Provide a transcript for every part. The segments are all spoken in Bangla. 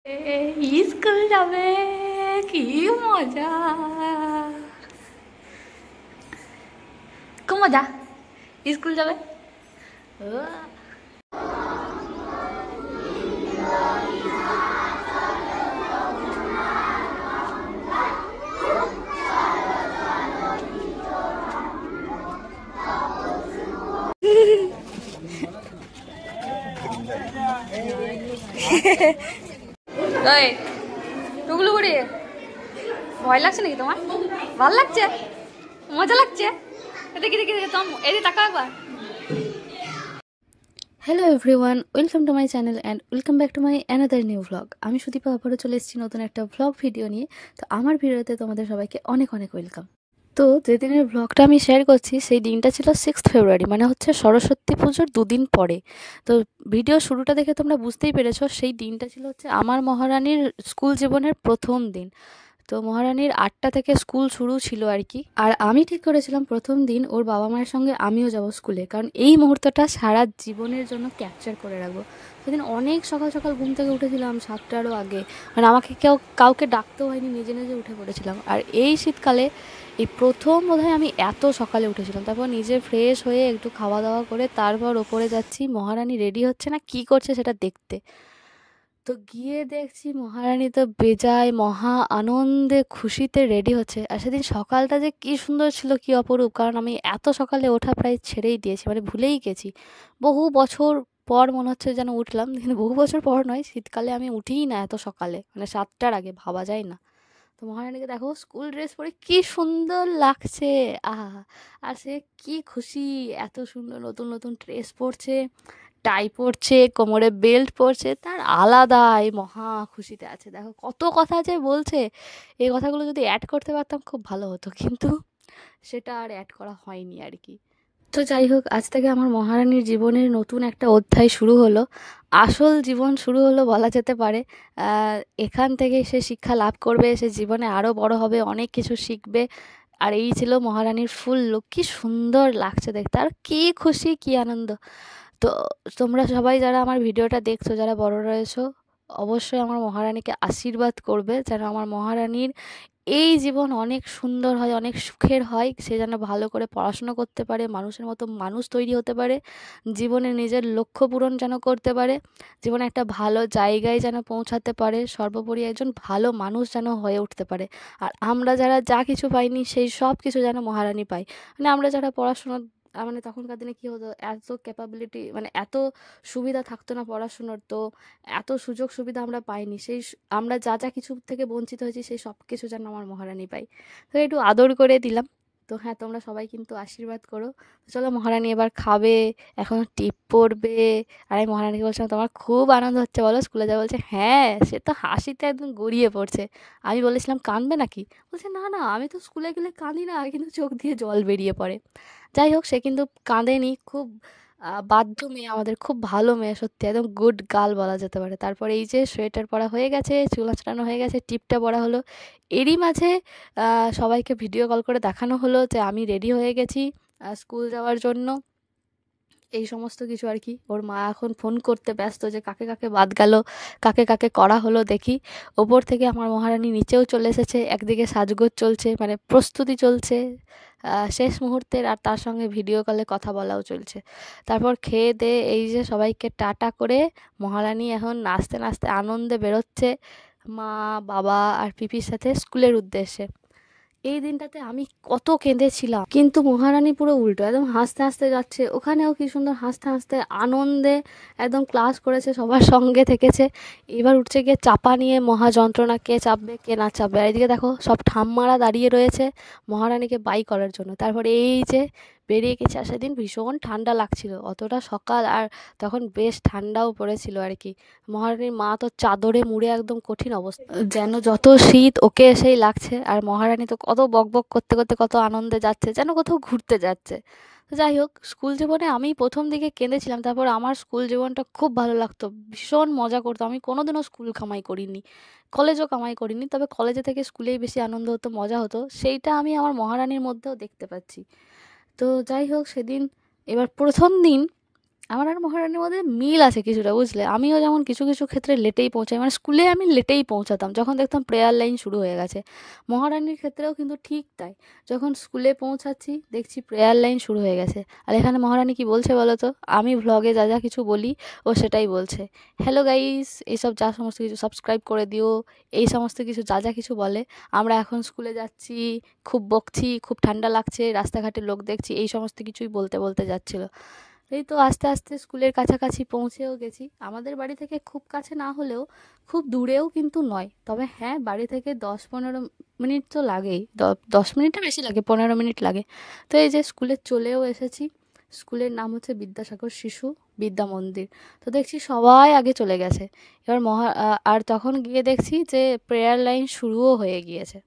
স্কুল যাবে, কি মজা, খুব মজা। স্কুল যাবে। টুকলু বুড়ি, ভয় লাগছে নাকি তোমার? ভাল লাগছে, মজা লাগছে। দেখি দেখি দেখি, তোমার এদিকে তাকাও একবার। Hello everyone, welcome to my channel and welcome back to my another new vlog. আমি সুদীপা আবারও চলে এসেছি নতুন একটা ভ্লগ ভিডিও নিয়ে। তো আমার ভিডিওতে তোমাদের সবাইকে অনেক অনেক ওয়েলকাম। তো যেদিনের ভ্লগটা আমি শেয়ার করছি সেই দিনটা ছিল 6th ফেব্রুয়ারি, মানে হচ্ছে সরস্বতী পুজোর দুদিন পরে। তো ভিডিও শুরুটা দেখে তোমরা বুঝতেই পেরেছো, সেই দিনটা ছিল হচ্ছে আমার মহারানীর স্কুল জীবনের প্রথম দিন। তো মহারানীর 8টা থেকে স্কুল শুরু ছিল আর কি। আর আমি ঠিক করেছিলাম প্রথম দিন ওর বাবা মায়ের সঙ্গে আমিও যাব স্কুলে, কারণ এই মুহূর্তটা সারা জীবনের জন্য ক্যাপচার করে রাখবো। সেদিন অনেক সকাল সকাল ঘুম থেকে উঠেছিলাম, 7টারও আগে, মানে আমাকে কাউকে ডাকতেও হয়নি, নিজে নিজে উঠে পড়েছিলাম। আর এই শীতকালে এই প্রথম বোধহয় আমি এত সকালে উঠেছিলাম। তারপর নিজে ফ্রেশ হয়ে একটু খাওয়া দাওয়া করে তারপর ওপরে যাচ্ছি মহারানী রেডি হচ্ছে না কি করছে সেটা দেখতে। তো গিয়ে দেখছি মহারানী তো বেজায় মহা আনন্দে খুশিতে রেডি হচ্ছে। আর সেদিন সকালটা যে কি সুন্দর ছিল, কি অপরূপ, কারণ আমি এত সকালে ওঠা প্রায় ছেড়েই দিয়েছি, মানে ভুলেই গেছি। বহু বছর পর মনে হচ্ছে যেন উঠলাম, কিন্তু বহু বছর পর নয়, শীতকালে আমি উঠিই না এত সকালে, মানে 7টার আগে, ভাবা যায় না। তো মহারানীকে দেখো স্কুল ড্রেস পরে কি সুন্দর লাগছে, আহা! আর সে কি খুশি, এত সুন্দর নতুন নতুন ড্রেস পরছে, টাই পরছে, কোমরে বেল্ট পরছে, তার আলাদাই মহা খুশিতে আছে। দেখো কত কথা যে বলছে, এই কথাগুলো যদি অ্যাড করতে পারতাম খুব ভালো হতো, কিন্তু সেটা আর অ্যাড করা হয়নি আর কি। তো যাই হোক, আজ থেকে আমার মহারানীর জীবনের নতুন একটা অধ্যায় শুরু হলো, আসল জীবন শুরু হলো বলা যেতে পারে। এখান থেকে সে শিক্ষা লাভ করবে, সে জীবনে আরও বড় হবে, অনেক কিছু শিখবে। আর এই ছিল মহারানীর ফুল লুক, কি সুন্দর লাগছে দেখতে, আর কি খুশি, কি আনন্দ। তো তোমরা সবাই যারা আমার ভিডিওটা দেখছো, যারা বড় রয়েছো, অবশ্যই আমার মহারানীকে আশীর্বাদ করবে যেন আমার মহারানীর এই জীবন অনেক সুন্দর হয়, অনেক সুখের হয়। সে যেন ভালো করে পড়াশুনো করতে পারে, মানুষের মতো মানুষ তৈরি হতে পারে, জীবনে নিজের লক্ষ্য পূরণ যেন করতে পারে, জীবনে একটা ভালো জায়গায় যেন পৌঁছাতে পারে, সর্বোপরি একজন ভালো মানুষ যেন হয়ে উঠতে পারে। আর আমরা যারা যা কিছু পাইনি সেই সব কিছু যেন মহারানী পাই। মানে আমরা যারা পড়াশুনো, মানে তখনকার দিনে কী হতো, এত ক্যাপাবিলিটি, মানে এত সুবিধা থাকতো না পড়াশুনোর, তো এত সুযোগ সুবিধা আমরা পাইনি। আমরা যা যা কিছু থেকে বঞ্চিত হয়েছি সেই সব কিছু যেন আমার মহারানী পাই। তো একটু আদর করে দিলাম। তো হ্যাঁ, তোমরা সবাই কিন্তু আশীর্বাদ করো। তো চলো, মহারানী এবার খাবে, এখন টিপ পড়বে। আর আমি মহারানীকে বলছিলাম, তোমার খুব আনন্দ হচ্ছে বলো স্কুলে যাবো? বলছে হ্যাঁ, সে তো হাসিতে একদম গড়িয়ে পড়ছে। আমি বলেছিলাম কাঁদবে নাকি? বলছে না না, আমি তো স্কুলে গেলে কাঁদি না, কিন্তু চোখ দিয়ে জল বেরিয়ে পড়ে। যাই হোক, সে কিন্তু কাঁদেনি, খুব বাধ্য মেয়ে আমাদের, খুব ভালো মেয়ে, সত্যি একদম গুড গার্ল বলা যেতে পারে। তারপর এই যে সোয়েটার পরা হয়ে গেছে, চুল আঁচড়ানো হয়ে গেছে, টিপটা পরা হলো। এরই মাঝে সবাইকে ভিডিও কল করে দেখানো হলো যে আমি রেডি হয়ে গেছি স্কুল যাওয়ার জন্য, এই সমস্ত কিছু আর কি। ওর মা এখন ফোন করতে ব্যস্ত যে কাকে কাকে বাদ গেল, কাকে কাকে করা হলো দেখি। ওপর থেকে আমার মহারানী নিচেও চলে এসেছে, একদিকে সাজগোজ চলছে, মানে প্রস্তুতি চলছে শেষ মুহূর্তের, আর তার সঙ্গে ভিডিও কলে কথা বলাও চলছে। তারপর খেয়ে দিয়ে এই যে সবাইকে টাটা করে মহারানী এখন নাচতে নাচতে আনন্দে বেরোচ্ছে মা, বাবা আর পিপির সাথে স্কুলের উদ্দেশ্যে। এই দিনটাতে আমি কত কেঁদেছিলাম, কিন্তু মহারানী পুরো উল্টো, একদম হাসতে হাসতে যাচ্ছে। ওখানেও কি সুন্দর হাসতে হাসতে আনন্দে একদম ক্লাস করেছে, সবার সঙ্গে থেকেছে। এবার উঠছে গিয়ে চাপা নিয়ে, মহা যন্ত্রণা, কে চাপবে কে না চাপবে। আর এদিকে দেখো সব ঠাম্মারা দাঁড়িয়ে রয়েছে মহারানীকে বাই করার জন্য। তারপরে এই যে বেরিয়ে গেছে। আর সেদিন ভীষণ ঠান্ডা লাগছিল, অতটা সকাল, আর তখন বেশ ঠান্ডাও পড়েছিল আর কি। মহারানীর মা তো চাদরে মুড়ে একদম কঠিন অবস্থা, যেন যত শীত ওকে এসেই লাগছে। আর মহারানী তো কত বকবক করতে করতে কত আনন্দে যাচ্ছে, যেন কোথাও ঘুরতে যাচ্ছে। তো যাই হোক, স্কুল জীবনে আমি প্রথম দিকে কেঁদেছিলাম, তারপর আমার স্কুল জীবনটা খুব ভালো লাগতো, ভীষণ মজা করতাম। আমি কোনোদিনও স্কুল কামাই করিনি, কলেজও কামাই করিনি, তবে কলেজে থেকে স্কুলেই বেশি আনন্দ হতো, মজা হতো, সেইটা আমি আমার মহারানীর মধ্যেও দেখতে পাচ্ছি। তো যাই হোক, সেদিন এবার প্রথম দিন আমার আর মহারানীর মধ্যে মিল আছে কিছুটা, বুঝলে? আমিও যেমন কিছু কিছু ক্ষেত্রে লেটেই পৌঁছাই, মানে স্কুলে আমি লেটেই পৌঁছাতাম যখন দেখতাম প্রেয়ার লাইন শুরু হয়ে গেছে। মহারানীর ক্ষেত্রেও কিন্তু ঠিক তাই, যখন স্কুলে পৌঁছাচ্ছি দেখছি প্রেয়ার লাইন শুরু হয়ে গেছে। আর এখানে মহারানী কি বলছে বলো তো? আমি ভ্লগে যা যা কিছু বলি ও সেটাই বলছে। হ্যালো গাইস, এইসব যা সমস্ত কিছু সাবস্ক্রাইব করে দিও, এই সমস্ত কিছু যা যা কিছু বলে। আমরা এখন স্কুলে যাচ্ছি, খুব বকছি, খুব ঠান্ডা লাগছে, রাস্তাঘাটে লোক দেখছি, এই সমস্ত কিছুই বলতে বলতে যাচ্ছিল। এই তো আস্তে আস্তে স্কুলের কাছাকাছি পৌঁছেও গেছি। আমাদের বাড়ি থেকে খুব কাছে না হলেও খুব দূরেও কিন্তু নয়, তবে হ্যাঁ বাড়ি থেকে 10-15 মিনিট তো লাগেই, 10 মিনিটটা বেশি লাগে, 15 মিনিট লাগে। তো এই যে স্কুলে চলেও এসেছি। স্কুলের নাম হচ্ছে বিদ্যাসাগর শিশু বিদ্যা মন্দির। তো দেখছি সবাই আগে চলে গেছে। এবার আর তখন গিয়ে দেখছি যে প্রেয়ার লাইন শুরুও হয়ে গিয়েছে।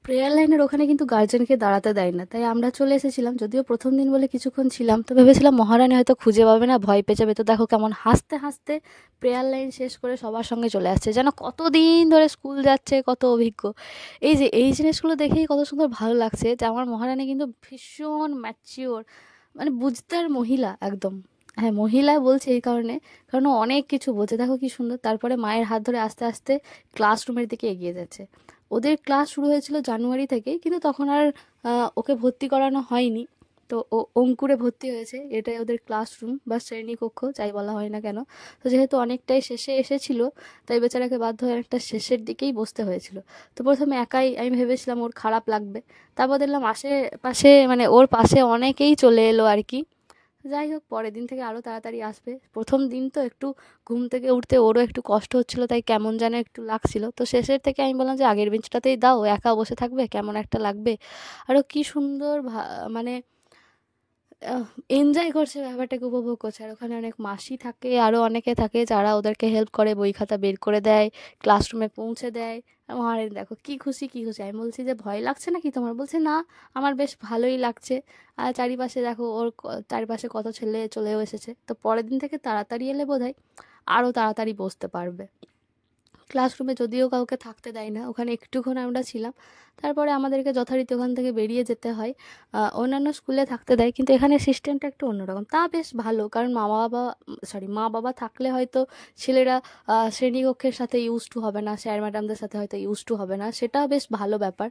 প্রেয়ার লাইনের ওখানে কিন্তু গার্জেনকে দাঁড়াতে দেয় না, তাই আমরা চলে এসেছিলাম। যদিও প্রথম দিন বলে কিছুক্ষণ ছিলাম, তো ভেবেছিলাম মহারানী হয়তো খুঁজে পাবে না, ভয় পেয়ে যাবে। তো দেখো কেমন হাসতে হাসতে প্রেয়ার লাইন শেষ করে সবার সঙ্গে চলে আসছে, যেন কতদিন ধরে স্কুল যাচ্ছে, কত অভিজ্ঞ। এই যে এই জিনিসগুলো দেখেই কত সুন্দর ভালো লাগছে যে আমার মহারানী কিন্তু ভীষণ ম্যাচিওর, মানে বুঝতার মহিলা একদম। হ্যাঁ, মহিলা বলছে এই কারণে, কারণ ও অনেক কিছু বোঝে। দেখো কি সুন্দর, তারপরে মায়ের হাত ধরে আস্তে আস্তে ক্লাসরুমের দিকে এগিয়ে যাচ্ছে। ওদের ক্লাস শুরু হয়েছিল জানুয়ারি থেকেই, কিন্তু তখন আর ওকে ভর্তি করানো হয়নি। তো ও অঙ্কুরে ভর্তি হয়েছে, এটাই ওদের ক্লাসরুম বা শ্রেণীকক্ষ যাই বলা হয় না কেন। তো যেহেতু অনেকটাই শেষে এসেছিল, তাই বেচারাকে বাধ্য হয়ে একটা শেষের দিকেই বসতে হয়েছিল। তো প্রথমে একাই আমি ভেবেছিলাম ওর খারাপ লাগবে, তারপর দেখলাম আশেপাশে মানে ওর পাশে অনেকেই চলে এলো আর কি। যাই হোক, পরের দিন থেকে আরও তাড়াতাড়ি আসবে। প্রথম দিন তো একটু ঘুম থেকে উঠতে ওরও একটু কষ্ট হচ্ছিলো, তাই কেমন যেন একটু লাগছিল। তো শেষের থেকে আমি বললাম যে আগের বেঞ্চটাতেই দাও, ও একা বসে থাকবে, কেমন একটা লাগবে। আরও কি সুন্দর মানে এনজয় করছে, ব্যাপারটাকে উপভোগ করছে। আর ওখানে অনেক মাসি থাকে, আরও অনেকে থাকে যারা ওদেরকে হেল্প করে, বই খাতা বের করে দেয়, ক্লাসরুমে পৌঁছে দেয়। আর মহারানী দেখো কি খুশি কি খুশি। আমি বলছি যে ভয় লাগছে নাকি তোমার? বলছে না, আমার বেশ ভালোই লাগছে। আর চারিপাশে দেখো ওর চারিপাশে কত ছেলে চলেও এসেছে। তো পরের দিন থেকে তাড়াতাড়ি এলে বোধহয় আরও তাড়াতাড়ি বসতে পারবে। ক্লাসরুমে যদিও কাউকে থাকতে দেয় না, ওখানে একটুক্ষণ আমরা ছিলাম, তারপরে আমাদেরকে যথারীতি ওখান থেকে বেরিয়ে যেতে হয়। অন্যান্য স্কুলে থাকতে দেয়, কিন্তু এখানে সিস্টেমটা একটু অন্যরকম। তা বেশ ভালো, কারণ মা বাবা থাকলে হয়তো ছেলেরা শ্রেণীকক্ষের সাথে ইউজ টু হবে না, স্যার ম্যাডামদের সাথে হয়তো ইউজ টু হবে না, সেটা বেশ ভালো ব্যাপার।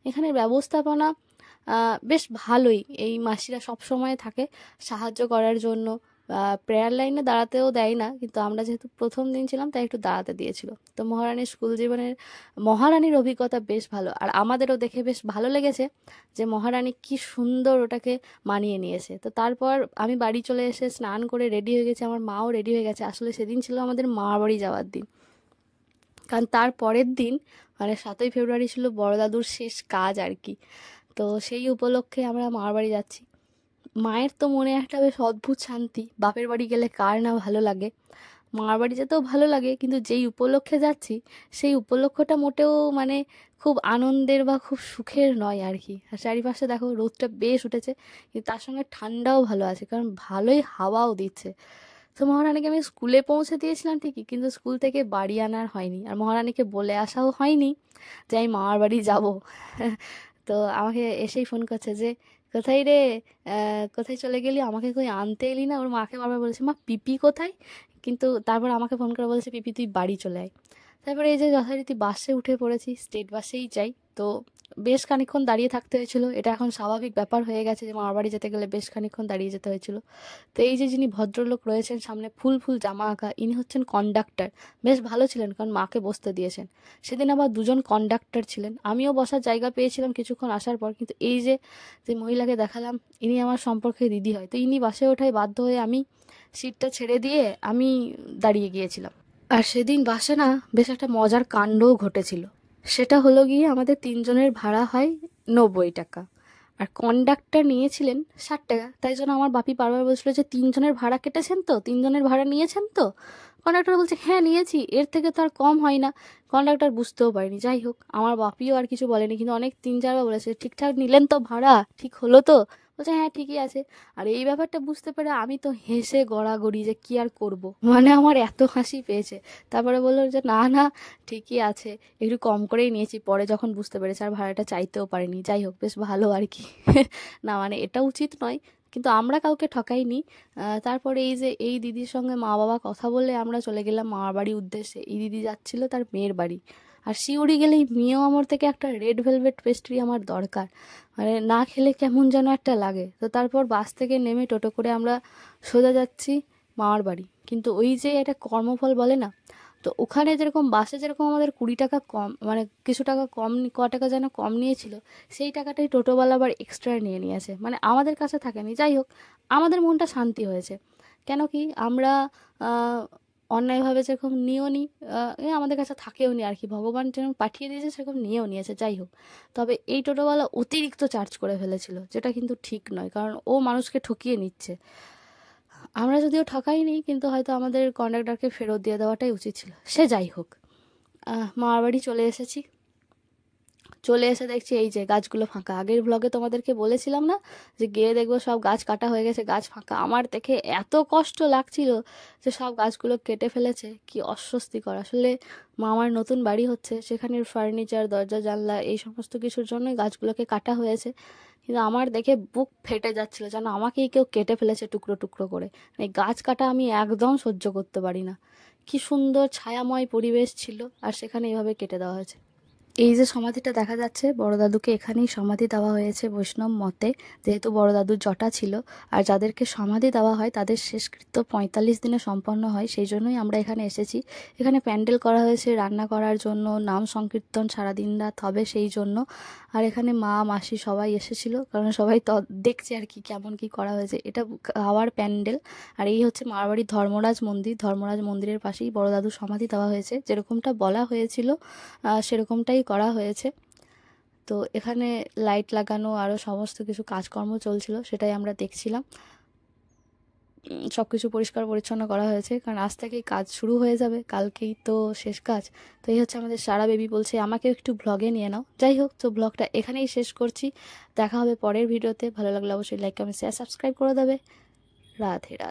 এখানে ব্যবস্থাপনা বেশ ভালোই। এই মাসিরা সব সময় থাকে সাহায্য করার জন্য। প্রেয়ার লাইনে দাঁড়াতেও দেয় না, কিন্তু আমরা যেহেতু প্রথম দিন ছিলাম তাই একটু দাঁড়াতে দিয়েছিল। তো মহারানীর স্কুল জীবনের মহারানীর অভিজ্ঞতা বেশ ভালো, আর আমাদেরও দেখে বেশ ভালো লেগেছে যে মহারানী কি সুন্দর ওটাকে মানিয়ে নিয়েছে। তো তারপর আমি বাড়ি চলে এসে স্নান করে রেডি হয়ে গেছি, আমার মাও রেডি হয়ে গেছে। আসলে সেদিন ছিল আমাদের মামার বাড়ি যাওয়ার দিন, কারণ তার পরের দিন মানে 7ই ফেব্রুয়ারি ছিল বড় দাদুর শেষ কাজ আর কি। তো সেই উপলক্ষে আমরা মামার বাড়ি যাচ্ছি। মায়ের তো মনে একটা বেশ অদ্ভুত শান্তি, বাপের বাড়ি গেলে কার না ভালো লাগে। মামার বাড়ি যেতেও ভালো লাগে, কিন্তু যেই উপলক্ষে যাচ্ছি সেই উপলক্ষটা মোটেও মানে খুব আনন্দের বা খুব সুখের নয় আর কি। আর চারিপাশে দেখো রোদটা বেশ উঠেছে, কিন্তু তার সঙ্গে ঠান্ডাও ভালো আছে, কারণ ভালোই হাওয়াও দিচ্ছে। তো মহারানীকে আমি স্কুলে পৌঁছে দিয়েছিলাম ঠিকই, কিন্তু স্কুল থেকে বাড়ি আনার হয়নি, আর মহারানীকে বলে আসাও হয়নি যে আমি মামার বাড়ি যাব। তো আমাকে এসেই ফোন করছে যে কোথায় রে, কোথায় চলে গেলি, আমাকে কই আনতে এলি না। ওর মাকে বারবার বলেছে মা পিপি কোথায়, কিন্তু তারপর আমাকে ফোন করে বলেছে পিপি তুই বাড়ি চলে আয়। তারপরে এই যে যথারীতি বাসে উঠে পড়েছি, স্টেট বাসেই যাই। তো বেশ খানিকক্ষণ দাঁড়িয়ে থাকতে হয়েছিল, এটা এখন স্বাভাবিক ব্যাপার হয়ে গেছে যে মামার বাড়ি যেতে গেলে বেশ খানিকক্ষণ দাঁড়িয়ে যেতে হয়েছিল। তো এই যে যিনি ভদ্রলোক রয়েছেন সামনে ফুল ফুল জামা আঁকা, ইনি হচ্ছেন কন্ডাক্টর। বেশ ভালো ছিলেন, কারণ মাকে বসতে দিয়েছেন। সেদিন আবার দুজন কন্ডাক্টর ছিলেন, আমিও বসার জায়গা পেয়েছিলাম কিছুক্ষণ আসার পর। কিন্তু এই যে যে মহিলাকে দেখালাম, ইনি আমার সম্পর্কে দিদি হয়। তো ইনি বাসে ওঠায় বাধ্য হয়ে আমি সিটটা ছেড়ে দিয়ে আমি দাঁড়িয়ে গিয়েছিলাম। আর সেদিন বাসে না বেশ একটা মজার কাণ্ডও ঘটেছিল। সেটা হলো গিয়ে আমাদের তিনজনের ভাড়া হয় 90 টাকা, আর কন্ডাক্টর নিয়েছিলেন 60 টাকা। তাই জন্য আমার বাপি বারবার বলছিল যে তিনজনের ভাড়া কেটেছেন তো, তিনজনের ভাড়া নিয়েছেন তো। কন্ডাক্টর বলছে হ্যাঁ নিয়েছি, এর থেকে তো আর কম হয় না। কন্ডাক্টর বুঝতেও পারেনি। যাই হোক, আমার বাপিও আর কিছু বলেনি, কিন্তু অনেক 3-4বার বলেছে ঠিকঠাক নিলেন তো ভাড়া, ঠিক হলো তো। বলছে হ্যাঁ ঠিকই আছে। আর এই ব্যাপারটা বুঝতে পেরে আমি তো হেসে গড়াগড়ি, যে কি আর করব, মানে আমার এত হাসি পেয়েছে। তারপরে বললো যে না না ঠিকই আছে, একটু কম করেই নিয়েছি। পরে যখন বুঝতে পেরেছে, আর ভাড়াটা চাইতেও পারিনি। যাই হোক, বেশ ভালো আর কি। না মানে এটা উচিত নয়, কিন্তু আমরা কাউকে ঠকাইনি। তারপরে এই যে এই দিদির সঙ্গে মা বাবা কথা বলে আমরা চলে গেলাম মামার বাড়ির উদ্দেশ্যে। এই দিদি যাচ্ছিল তার মেয়ের বাড়ি। আর শিউড়ি গেলেই মিও আমার থেকে একটা রেড ভেলভেট পেস্ট্রি আমার দরকার, মানে না খেলে কেমন যেন একটা লাগে। তো তারপর বাস থেকে নেমে টোটো করে আমরা সোজা যাচ্ছি মামার বাড়ি। কিন্তু ওই যে একটা কর্মফল বলে না, তো ওখানে যেরকম বাসে যেরকম আমাদের 20 টাকা কম, মানে কিছু টাকা কম, ক টাকা যেন কম নিয়েছিল, সেই টাকাটাই টোটোওয়ালা আবার এক্সট্রা নিয়ে নিয়েছে, মানে আমাদের কাছে থাকেনি। যাই হোক, আমাদের মনটা শান্তি হয়েছে। কেন কি আমরা আহ, অন্যায়ভাবে যেরকম নিয়েও নি, আমাদের কাছে থাকেও নি আর কি, ভগবান যেরকম পাঠিয়ে দিয়েছে সেরকম নিয়েও নিয়েছে। যাই হোক, তবে এই টোটোওয়ালা অতিরিক্ত চার্জ করে ফেলেছিল, যেটা কিন্তু ঠিক নয়, কারণ ও মানুষকে ঠকিয়ে নিচ্ছে। আমরা যদিও ঠকাইনি, কিন্তু হয়তো আমাদের কন্ডাক্টরকে ফেরত দিয়ে দেওয়াটাই উচিত ছিল। সে যাই হোক, মামার বাড়ি চলে এসেছি। চলে এসে দেখছি এই যে গাছগুলো ফাঁকা। আগের ব্লগে তোমাদেরকে বলেছিলাম না যে গিয়ে দেখবো সব গাছ কাটা হয়ে গেছে, গাছ ফাঁকা। আমার দেখে এত কষ্ট লাগছিল যে সব গাছগুলো কেটে ফেলেছে, কি অস্বস্তিকর আসলে। মামার নতুন বাড়ি হচ্ছে, সেখানের ফার্নিচার, দরজা জানলা এই সমস্ত কিছুর জন্যই গাছগুলোকে কাটা হয়েছে। কিন্তু আমার দেখে বুক ফেটে যাচ্ছিল, যেন আমাকেই কেউ কেটে ফেলেছে টুকরো টুকরো করে। এই গাছ কাটা আমি একদম সহ্য করতে পারি না। কি সুন্দর ছায়াময় পরিবেশ ছিল, আর সেখানে এইভাবে কেটে দেওয়া হয়েছে। এই যে সমাধিটা দেখা যাচ্ছে, বড় দাদুকে এখানেই সমাধি দেওয়া হয়েছে বৈষ্ণব মতে, যেহেতু বড় দাদুর জটা ছিল। আর যাদেরকে সমাধি দেওয়া হয় তাদের শেষকৃত্য 45 দিনে সম্পন্ন হয়, সেই জন্যই আমরা এখানে এসেছি। এখানে প্যান্ডেল করা হয়েছে রান্না করার জন্য, নাম সংকীর্তন সারাদিন রাত হবে সেই জন্য। আর এখানে মা মাসি সবাই এসেছিল, কারণ সবাই দেখছে আর কি কেমন কি করা হয়েছে। এটা খাওয়ার প্যান্ডেল। আর এই হচ্ছে মারবাড়ির ধর্মরাজ মন্দির। ধর্মরাজ মন্দিরের পাশেই বড় দাদুর সমাধি দেওয়া হয়েছে, যেরকমটা বলা হয়েছিল সেরকমটাই করা হয়েছে। তো এখানে লাইট লাগানো আরও সমস্ত কিছু কাজকর্ম চলছিল, সেটাই আমরা দেখছিলাম। সব কিছু পরিষ্কার পরিচ্ছন্ন করা হয়েছে, কারণ আজ থেকেই কাজ শুরু হয়ে যাবে, কালকেই তো শেষ কাজ। তো এই হচ্ছে আমাদের সারা বেবি বলছে আমাকে একটু ব্লগে নিয়ে নাও। যাই হোক, তো ব্লগটা এখানেই শেষ করছি। দেখা হবে পরের ভিডিওতে। ভালো লাগলে অবশ্যই লাইক কমেন্ট শেয়ার সাবস্ক্রাইব করে দেবে। রাধে রাধে।